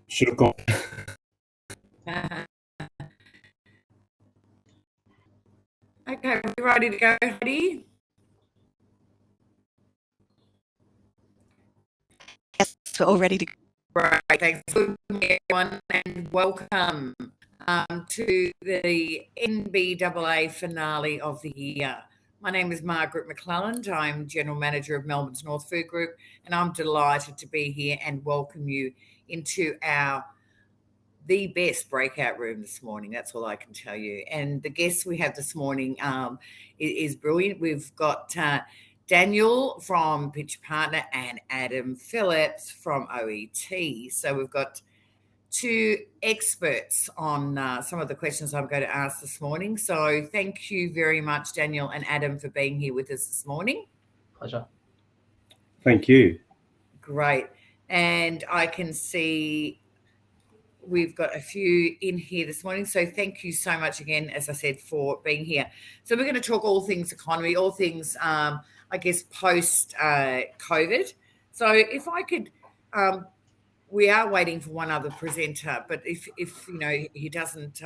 Should have gone. Okay, we're ready to go, Heidi? Yes, we're all ready to go. Right, thanks everyone, and welcome to the NBAA finale of the year. My name is Margaret McClelland. I'm General Manager of Melbourne's North Food Group, and I'm delighted to be here and welcome you into the best breakout room this morning. That's all I can tell you. And the guests we have this morning is brilliant. We've got Daniel from Pitcher Partner and Adam Phillips from OET. So we've got two experts on some of the questions I'm going to ask this morning. So thank you very much, Daniel and Adam, for being here with us this morning. Pleasure. Thank you. Great. And I can see we've got a few in here this morning. So thank you so much again, as I said, for being here. So we're going to talk all things economy, all things, I guess, post-COVID. So if I could, we are waiting for one other presenter, but if you know, he doesn't,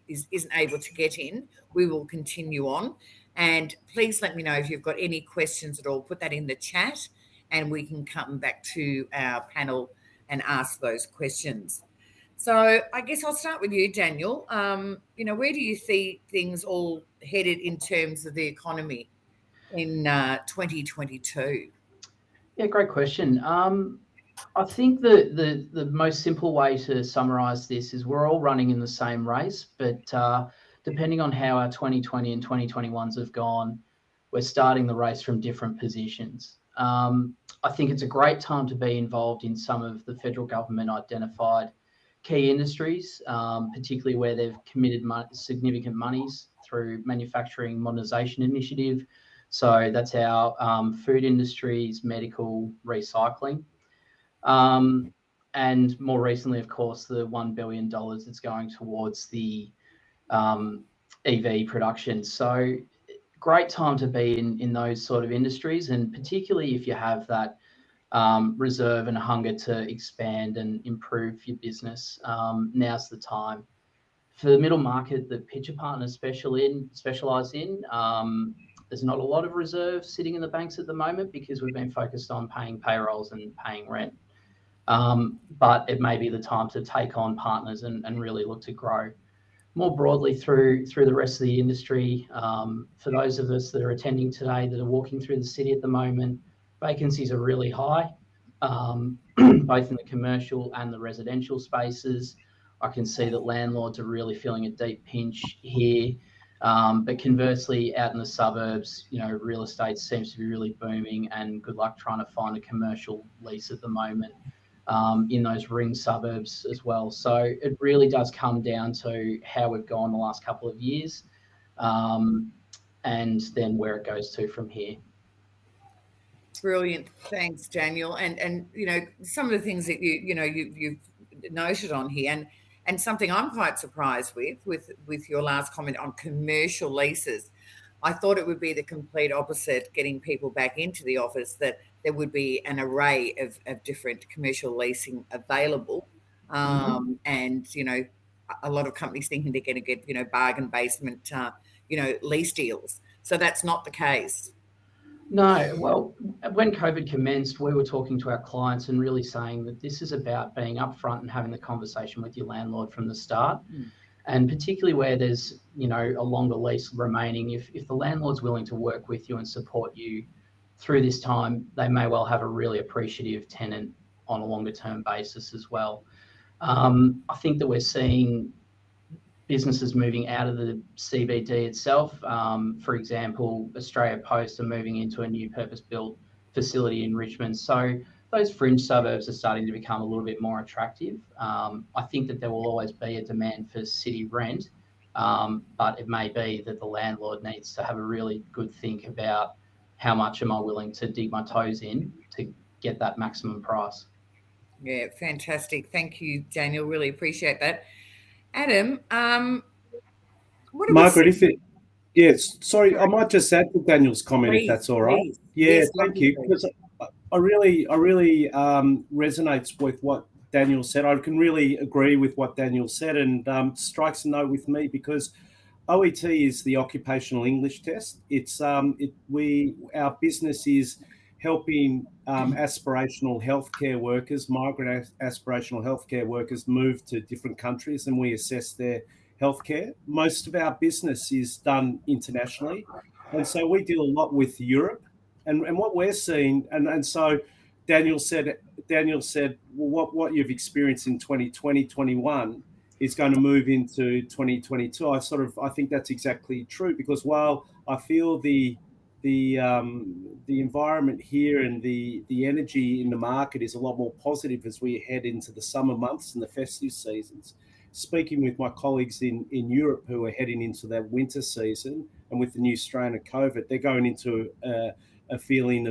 isn't able to get in, we will continue on. And please let me know if you've got any questions at all. Put that in the chat and we can come back to our panel and ask those questions. So I guess I'll start with you, Daniel. You know, where do you see things all headed in terms of the economy in 2022? Yeah, great question. I think the most simple way to summarise this is we're all running in the same race, but depending on how our 2020 and 2021s have gone, we're starting the race from different positions. I think it's a great time to be involved in some of the federal government identified key industries, particularly where they've committed significant monies through Manufacturing Modernisation Initiative. So that's our food industries, medical, recycling. And more recently, of course, the $1 billion that's going towards the EV production. So great time to be in those sort of industries, and particularly if you have that reserve and hunger to expand and improve your business, now's the time. For the middle market that Pitcher Partners specialise in, there's not a lot of reserves sitting in the banks at the moment because we've been focused on paying payrolls and paying rent. But it may be the time to take on partners and really look to grow. More broadly through the rest of the industry, for those of us that are attending today that are walking through the city at the moment, vacancies are really high, both in the commercial and the residential spaces. I can see that landlords are really feeling a deep pinch here. But conversely, out in the suburbs, you know, real estate seems to be really booming, and good luck trying to find a commercial lease at the moment in those ring suburbs as well. So it really does come down to how we've gone the last couple of years, and then where it goes to from here. Brilliant. Thanks, Daniel. And you know, some of the things that you've noted on here, and something I'm quite surprised with your last comment on commercial leases. I thought it would be the complete opposite, getting people back into the office, that there would be an array of different commercial leasing available. And, you know, a lot of companies thinking they're going to get, you know, bargain basement, lease deals. So that's not the case. No, well, when COVID commenced, we were talking to our clients and really saying that this is about being upfront and having the conversation with your landlord from the start. And particularly where there's, you know, a longer lease remaining, if the landlord's willing to work with you and support you through this time, they may well have a really appreciative tenant on a longer term basis as well. I think that we're seeing businesses moving out of the CBD itself. For example, Australia Post are moving into a new purpose-built facility in Richmond. So those fringe suburbs are starting to become a little bit more attractive. I think that there will always be a demand for city rent, but it may be that the landlord needs to have a really good think about how much am I willing to dig my toes in to get that maximum price. Yeah, fantastic. Thank you, Daniel. Really appreciate that. Adam, Margaret, yes, sorry, I might just add to Daniel's comment, if that's all right. Yeah, yes, thank you. Because I really resonates with what Daniel said. I can really agree with what Daniel said, and strikes a note with me because OET is the occupational English test. It's our business is helping aspirational healthcare workers, migrant aspirational healthcare workers, move to different countries, and we assess their healthcare. Most of our business is done internationally, and so we deal a lot with Europe. And what we're seeing, and so Daniel said, well, what you've experienced in 2020, 21 is going to move into 2022. I think that's exactly true, because while I feel the environment here and the energy in the market is a lot more positive as we head into the summer months and the festive seasons. Speaking with my colleagues in Europe who are heading into that winter season, and with the new strain of COVID, they're going into a feeling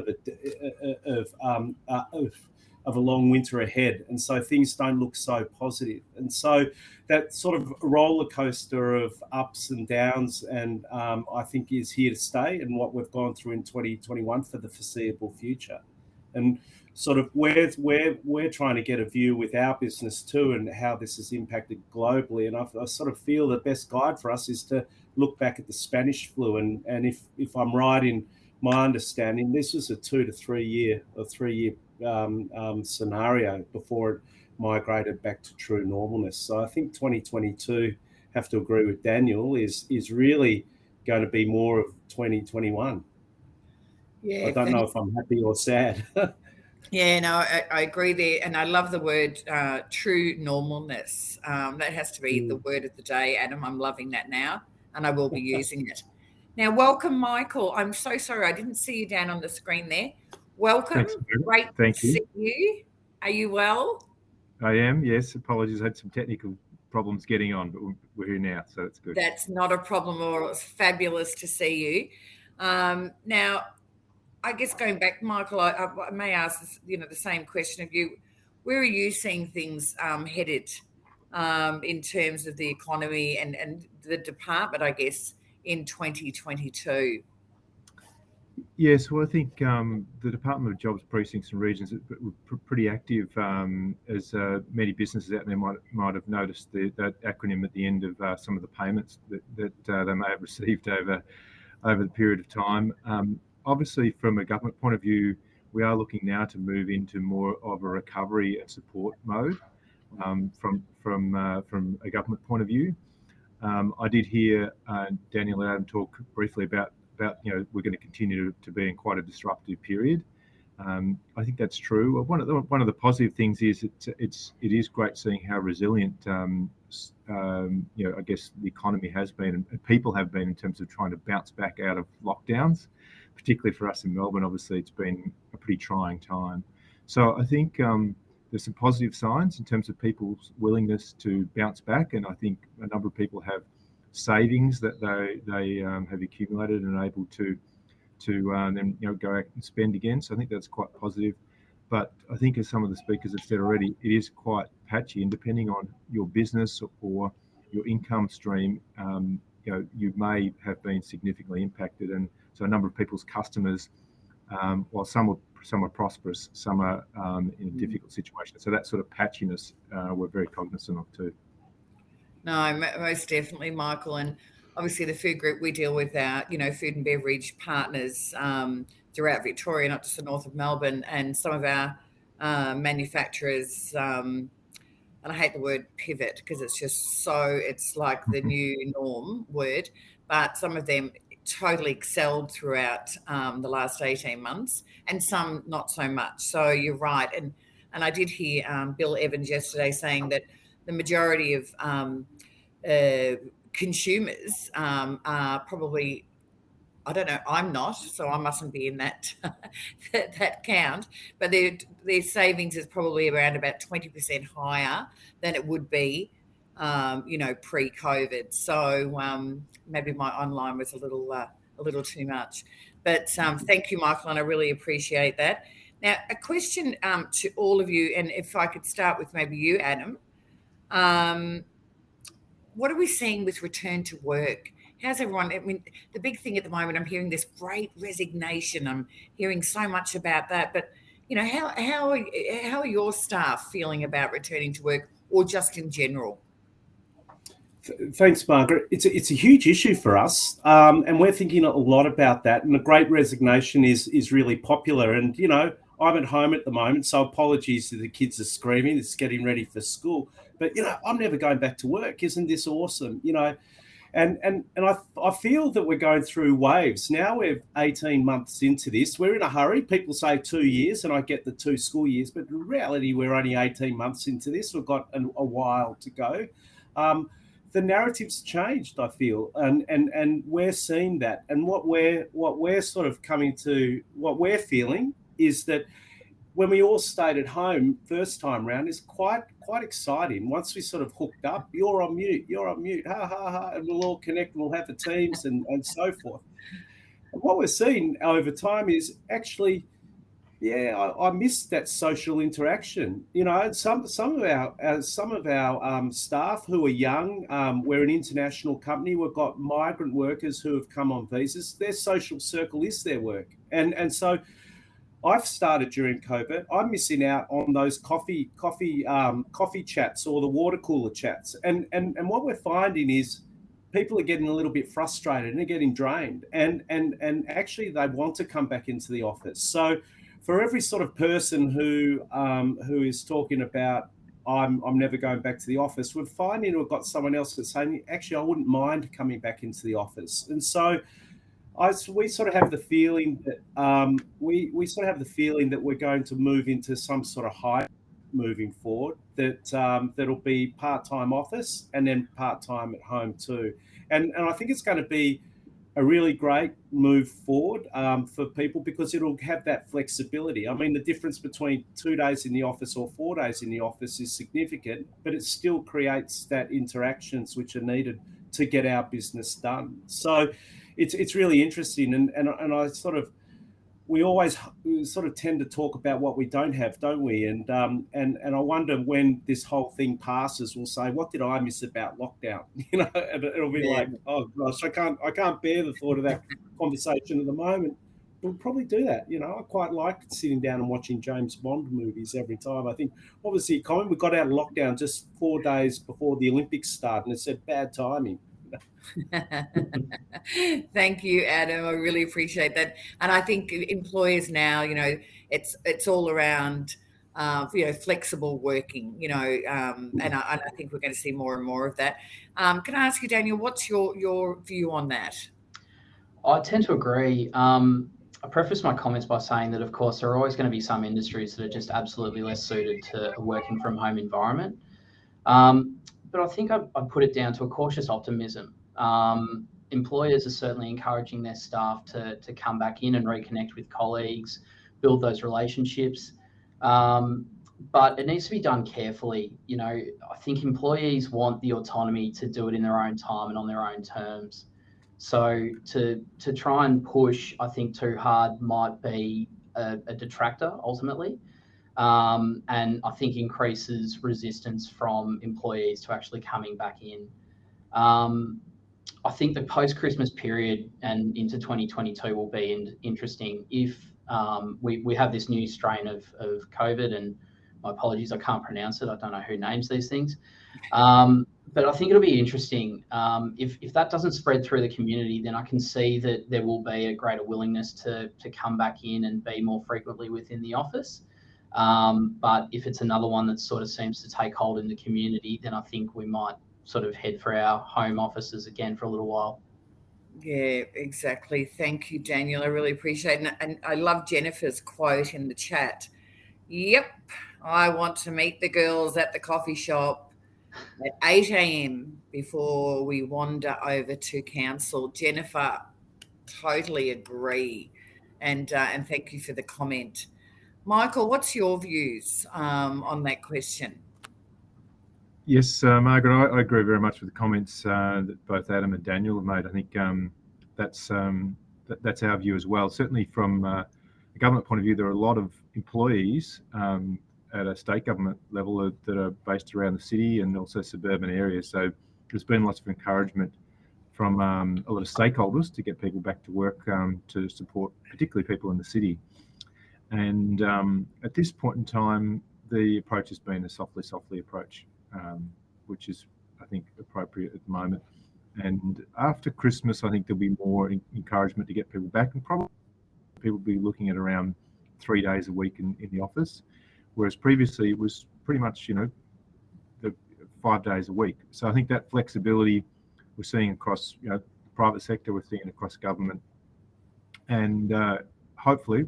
of a long winter ahead, and so things don't look so positive. And so that sort of roller coaster of ups and downs, and I think is here to stay, and what we've gone through in 2021 for the foreseeable future. And sort of we're trying to get a view with our business too, and how this has impacted globally. And I sort of feel the best guide for us is to look back at the Spanish flu, and if I'm right in my understanding, this was a 2 to 3 year scenario before it migrated back to true normalness. So I think 2022, have to agree with Daniel, is really going to be more of 2021. Yeah, I don't know if I'm happy or sad. Yeah, no, I agree there. And I love the word true normalness. That has to be the word of the day, Adam. I'm loving that now, and I will be using it. Now, welcome, Michael. I'm so sorry I didn't see you down on the screen there. Welcome. Thanks, Great Thank to you. see you. Are you well? I am, yes. Apologies, I had some technical problems getting on, but we're here now, so it's good. That's not a problem at all. It's fabulous to see you. Now, I guess going back, Michael, I may ask this, the same question of you. Where are you seeing things headed in terms of the economy and the department, I guess, in 2022? Yes, well, I think the Department of Jobs, Precincts and Regions were pretty active, as many businesses out there might have noticed that acronym at the end of some of the payments that they may have received over the period of time. Obviously, from a government point of view, we are looking now to move into more of a recovery and support mode from a government point of view. I did hear Daniel and Adam talk briefly about we're going to continue to be in quite a disruptive period. I think that's true. One of the positive things is it is great seeing how resilient I guess the economy has been and people have been in terms of trying to bounce back out of lockdowns. Particularly for us in Melbourne, obviously it's been a pretty trying time. So I think there's some positive signs in terms of people's willingness to bounce back, and I think a number of people have savings that they have accumulated and are able to then go out and spend again. So I think that's quite positive. But I think, as some of the speakers have said already, it is quite patchy, and depending on your business or your income stream, you may have been significantly impacted. And so a number of people's customers, while some are prosperous, some are in a difficult situation. So that sort of patchiness we're very cognizant of too. No, most definitely, Michael. And obviously the food group, we deal with our, food and beverage partners throughout Victoria, not just the north of Melbourne, and some of our manufacturers, and I hate the word pivot because it's like the new norm word, but some of them totally excelled throughout the last 18 months and some not so much. So you're right. And I did hear Bill Evans yesterday saying that the majority of consumers are probably, I don't know, I'm not, so I mustn't be in that that count, but their savings is probably around about 20% higher than it would be pre-COVID. So maybe my online was a little too much. But thank you, Michael, and I really appreciate that. Now, a question to all of you, and if I could start with maybe you, Adam. What are we seeing with return to work? How's everyone? I mean, the big thing at the moment, I'm hearing this great resignation. I'm hearing so much about that. But, how are your staff feeling about returning to work, or just in general? Thanks, Margaret. It's a huge issue for us, and we're thinking a lot about that. And the Great Resignation is really popular. And I'm at home at the moment, so apologies if the kids are screaming. It's getting ready for school, but I'm never going back to work. Isn't this awesome? And I feel that we're going through waves. Now we're 18 months into this. We're in a hurry. People say 2 years, and I get the 2 school years, but in reality, we're only 18 months into this. We've got a while to go. The narrative's changed, I feel, and we're seeing that. And what we're sort of coming to, what we're feeling is that when we all stayed at home first time round is quite exciting. Once we sort of hooked up, you're on mute, ha ha ha, and we'll all connect, we'll have the teams and so forth. And what we're seeing over time is actually, I miss that social interaction. Some of our staff who are young, we're an international company. We've got migrant workers who have come on visas. Their social circle is their work, and so I've started during COVID. I'm missing out on those coffee chats or the water cooler chats, and what we're finding is people are getting a little bit frustrated and they're getting drained, and actually they want to come back into the office. So for every sort of person who is talking about I'm never going back to the office, we're finding we've got someone else that's saying, actually, I wouldn't mind coming back into the office. And so we sort of have the feeling that we sort of have the feeling that we're going to move into some sort of hybrid moving forward, that'll be part-time office and then part-time at home too. And I think it's going to be a really great move forward for people, because it'll have that flexibility. I mean, the difference between 2 days in the office or 4 days in the office is significant, but it still creates that interactions which are needed to get our business done. So it's really interesting, and I we always sort of tend to talk about what we don't have, don't we? And I wonder when this whole thing passes, we'll say, what did I miss about lockdown? And it'll be like, oh gosh, I can't bear the thought of that conversation at the moment. We'll probably do that. I quite like sitting down and watching James Bond movies every time. I think obviously, Colin, we got out of lockdown just 4 days before the Olympics started, and it said bad timing. Thank you, Adam. I really appreciate that. And I think employers now, it's all around, flexible working, and I think we're going to see more and more of that. Can I ask you, Daniel, what's your view on that? I tend to agree. I preface my comments by saying that, of course, there are always going to be some industries that are just absolutely less suited to a working from home environment. But I think I'd put it down to a cautious optimism. Employers are certainly encouraging their staff to come back in and reconnect with colleagues, build those relationships. But it needs to be done carefully. I think employees want the autonomy to do it in their own time and on their own terms. So to try and push, I think, too hard might be a detractor ultimately. And I think increases resistance from employees to actually coming back in. I think the post-Christmas period and into 2022 will be interesting if we have this new strain of COVID, and my apologies, I can't pronounce it. I don't know who names these things. But I think it'll be interesting. If that doesn't spread through the community, then I can see that there will be a greater willingness to come back in and be more frequently within the office. But if it's another one that sort of seems to take hold in the community, then I think we might sort of head for our home offices again for a little while. Yeah, exactly. Thank you, Daniel. I really appreciate it. And I love Jennifer's quote in the chat. Yep, I want to meet the girls at the coffee shop at 8 a.m. before we wander over to council. Jennifer, totally agree. And thank you for the comment. Michael, what's your views on that question? Yes, Margaret, I agree very much with the comments that both Adam and Daniel have made. I think that's our view as well. Certainly from a government point of view, there are a lot of employees at a state government level that are based around the city and also suburban areas. So there's been lots of encouragement from a lot of stakeholders to get people back to work to support particularly people in the city. And at this point in time, the approach has been a softly approach, which is, I think, appropriate at the moment. And after Christmas, I think there'll be more encouragement to get people back, and probably people will be looking at around 3 days a week in the office, whereas previously it was pretty much, the 5 days a week. So I think that flexibility we're seeing across, the private sector, we're seeing across government, and hopefully,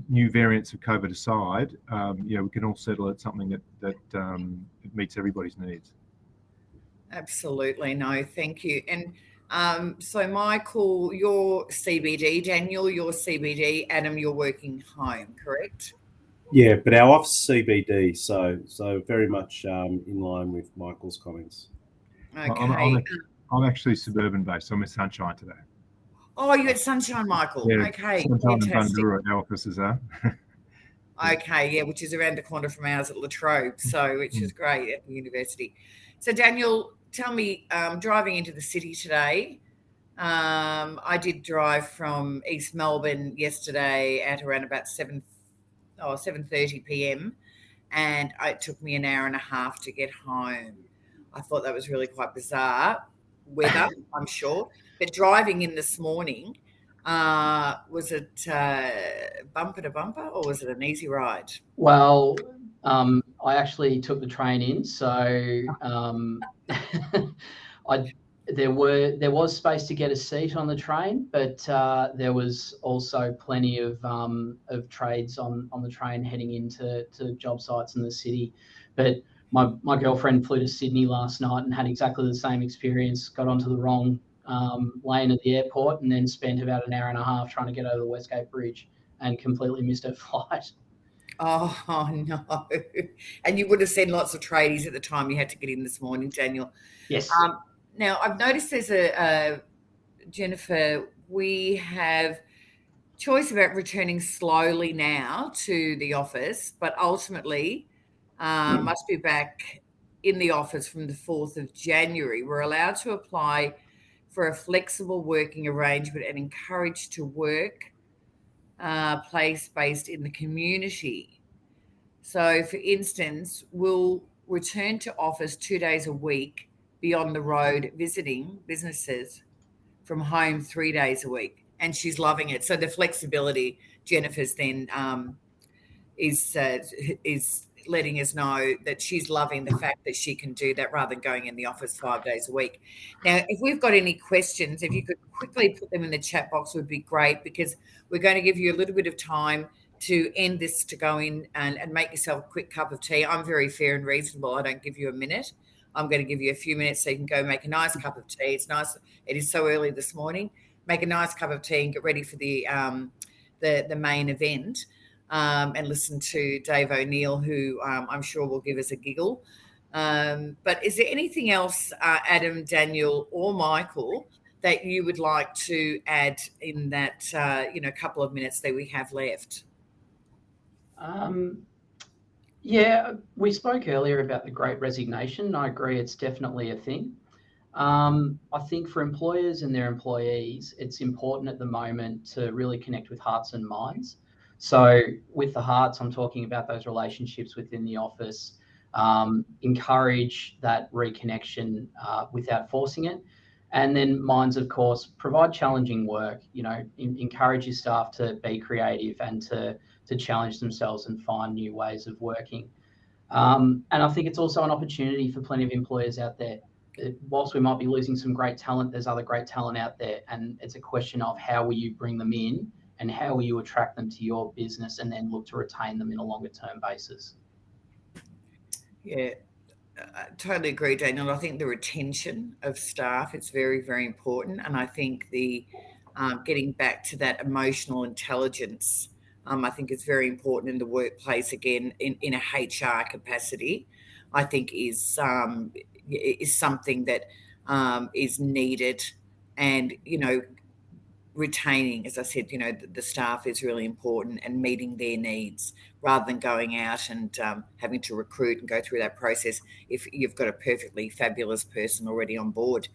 new variants of COVID aside, we can all settle at something that meets everybody's needs. Absolutely. No, thank you. And so Michael, you're CBD, Daniel, you're CBD, Adam, you're working home, correct? Yeah, but our office CBD, so very much in line with Michael's comments. Okay. I'm actually suburban based, so I'm in Sunshine today. Oh, you're at Sunshine, Michael. Yeah, Okay, Sunshine fantastic. and our offices are. Okay, yeah, which is around the corner from ours at La Trobe, so which is great at the university. So Daniel, tell me, driving into the city today, I did drive from East Melbourne yesterday at around about 7:30 p.m. and it took me an hour and a half to get home. I thought that was really quite bizarre weather, I'm sure. But driving in this morning, was it bumper to bumper or was it an easy ride? Well, I actually took the train in, so there was space to get a seat on the train, but there was also plenty of trades on the train heading into job sites in the city. But my girlfriend flew to Sydney last night and had exactly the same experience. Got onto the wrong lane at the airport and then spent about an hour and a half trying to get over the Westgate Bridge and completely missed her flight. Oh, no. And you would have seen lots of tradies at the time you had to get in this morning, Daniel. Yes. Now, I've noticed there's Jennifer, we have choice about returning slowly now to the office, but ultimately must be back in the office from the 4th of January. We're allowed to apply for a flexible working arrangement and encouraged to work place-based in the community. So, for instance, we'll return to office 2 days a week, be on the road visiting businesses, from home 3 days a week. And she's loving it. So the flexibility, Jennifer's then is letting us know that she's loving the fact that she can do that rather than going in the office 5 days a week. Now, if we've got any questions, if you could quickly put them in the chat box would be great, because we're going to give you a little bit of time to end this, to go in and make yourself a quick cup of tea. I'm very fair and reasonable. I don't give you a minute. I'm going to give you a few minutes so you can go make a nice cup of tea. It's nice. It is so early this morning. Make a nice cup of tea and get ready for the main event. And listen to Dave O'Neill, who I'm sure will give us a giggle. But is there anything else, Adam, Daniel, or Michael, that you would like to add in that couple of minutes that we have left? Yeah, we spoke earlier about the Great Resignation. I agree, it's definitely a thing. I think for employers and their employees, it's important at the moment to really connect with hearts and minds. So with the hearts, I'm talking about those relationships within the office, encourage that reconnection without forcing it. And then minds, of course, provide challenging work, encourage your staff to be creative and to challenge themselves and find new ways of working. And I think it's also an opportunity for plenty of employers out there. Whilst we might be losing some great talent, there's other great talent out there. And it's a question of how will you bring them in and how will you attract them to your business and then look to retain them in a longer term basis. Yeah, I totally agree, Daniel. I think the retention of staff is very, very important. And I think the getting back to that emotional intelligence, I think is very important in the workplace, again, in a HR capacity, I think is something that is needed. And, retaining, as I said, the staff is really important, and meeting their needs rather than going out and having to recruit and go through that process if you've got a perfectly fabulous person already on board.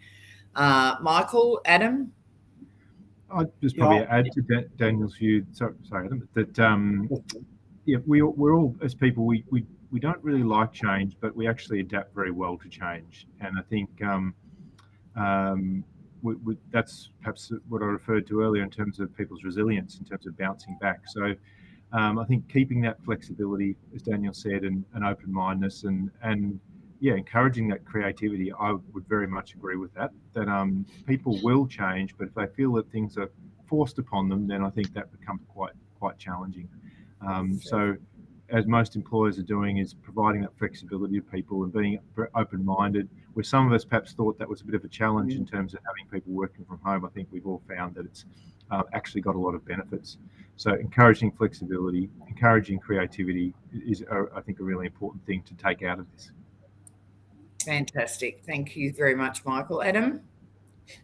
Michael, Adam? I'd just probably add to Daniel's view. Sorry, Adam, that yeah, we're all, as people, we don't really like change, but we actually adapt very well to change. And I think that's perhaps what I referred to earlier in terms of people's resilience, in terms of bouncing back. So I think keeping that flexibility, as Daniel said, and open-mindedness, and yeah, encouraging that creativity, I would very much agree with that. That people will change, but if they feel that things are forced upon them, then I think that becomes quite challenging. So, as most employers are doing, is providing that flexibility to people and being open-minded. Where some of us perhaps thought that was a bit of a challenge in terms of having people working from home, I think we've all found that it's actually got a lot of benefits. So encouraging flexibility, encouraging creativity is, I think, a really important thing to take out of this. Fantastic. Thank you very much, Michael. Adam?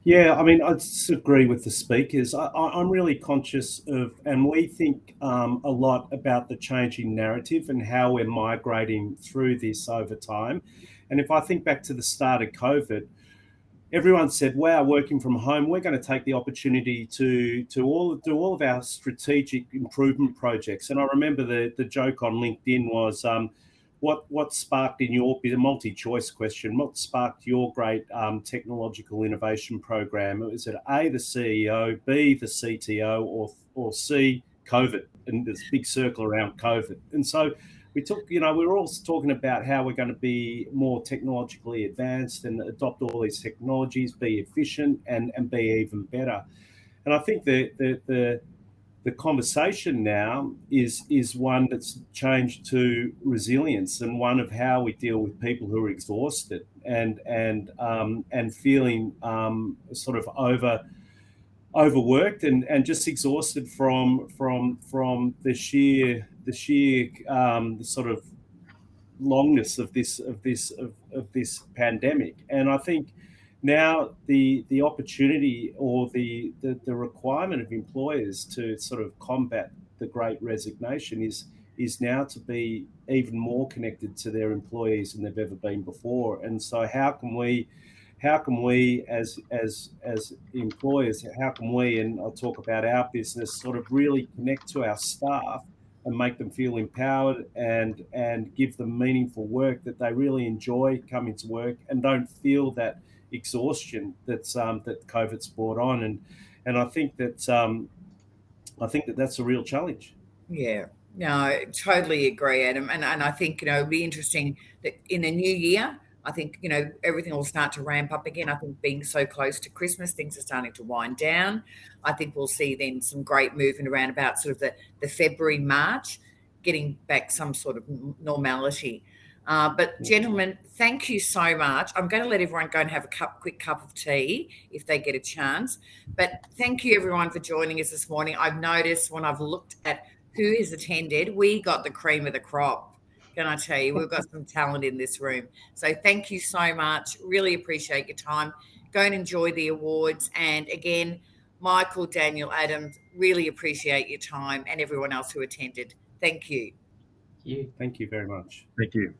Yeah, I mean, I just agree with the speakers. I'm really conscious of, and we think a lot about the changing narrative and how we're migrating through this over time. And if I think back to the start of COVID, everyone said, wow, working from home, we're going to take the opportunity to do all of our strategic improvement projects. And I remember the joke on LinkedIn was, what sparked in your, a multi-choice question, what sparked your great technological innovation program? Was it A, the CEO, B, the CTO, or C, COVID? And there's a big circle around COVID. And so we took, we were all talking about how we're going to be more technologically advanced and adopt all these technologies, be efficient and be even better. And I think the conversation now is one that's changed to resilience, and one of how we deal with people who are exhausted and feeling sort of overworked and just exhausted from the sheer sort of longness of this pandemic. And I think now the opportunity or the requirement of employers to sort of combat the great resignation is now to be even more connected to their employees than they've ever been before. And so how can we as employers, how can we, and I'll talk about our business, sort of really connect to our staff and make them feel empowered and give them meaningful work that they really enjoy coming to work and don't feel that exhaustion that COVID's brought on. And I think that's a real challenge. Yeah, no, totally agree, Adam. And I think, it'll be interesting that in the new year, I think, everything will start to ramp up again. I think being so close to Christmas, things are starting to wind down. I think we'll see then some great movement around about sort of the February, March, getting back some sort of normality. But gentlemen, thank you so much. I'm going to let everyone go and have a quick cup of tea if they get a chance. But thank you everyone for joining us this morning. I've noticed when I've looked at who has attended, we got the cream of the crop. Can I tell you, we've got some talent in this room. So thank you so much. Really appreciate your time. Go and enjoy the awards. And again, Michael, Daniel, Adam, really appreciate your time, and everyone else who attended. Thank you. Thank you very much. Thank you.